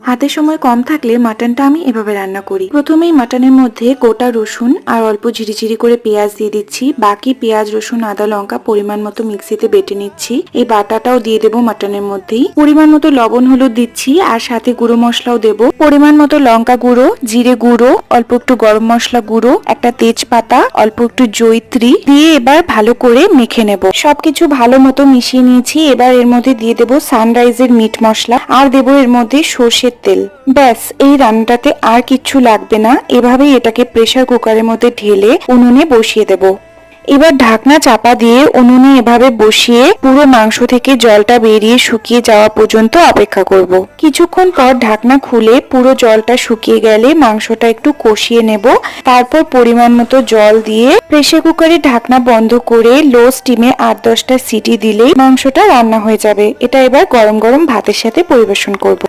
হাতে সময় কম থাকলে মাটনটা আমি এভাবে রান্না করি। প্রথমেই মাটনের মধ্যে গোটা রসুন আর অল্প ঝিরিঝিরি করে পেঁয়াজ দিয়ে দিচ্ছি। বাকি পেঁয়াজ, রসুন, আদা, লঙ্কা পরিমাণ মতো মিক্সিতে বেটে নিচ্ছি। এই বাটাটাও দিয়ে দেবো মাটনের মধ্যেই। পরিমাণ মতো লবণ, হলুদ দিচ্ছি আর সাথে গুঁড়ো মশলাও দেবো। পরিমাণ মতো লঙ্কা গুঁড়ো, জিরে গুঁড়ো, অল্প একটু গরম মশলা গুঁড়ো, একটা তেজপাতা, অল্প একটু জয়িত্রী দিয়ে এবার ভালো করে মেখে নেব। সবকিছু ভালো মতো মিশিয়ে নিয়েছি। এবার এর মধ্যে দিয়ে দেবো সানরাইজের মিট মশলা আর দেবো এর মধ্যে সর্ষের তেল। ব্যাস, এই রান্নাটাতে আর কিচ্ছু লাগবে না। এভাবেই এটাকে প্রেসার কুকারের মধ্যে ঢেলে উনুনে বসিয়ে দেব। এবার ঢাকনা চাপা দিয়ে উনুনে এভাবে বসিয়ে পুরো মাংস থেকে জলটা বেরিয়ে শুকিয়ে যাওয়া পর্যন্ত অপেক্ষা করব। কিছুক্ষণ পর ঢাকনা খুলে পুরো জলটা শুকিয়ে গেলে মাংসটা একটু কষিয়ে নেব। তারপর পরিমাণ মতো জল দিয়ে প্রেসার কুকারের ঢাকনা বন্ধ করে লো স্টিমে 8-10টা সিটি দিলেই মাংসটা রান্না হয়ে যাবে। এটা এবার গরম গরম ভাতের সাথে পরিবেশন করব।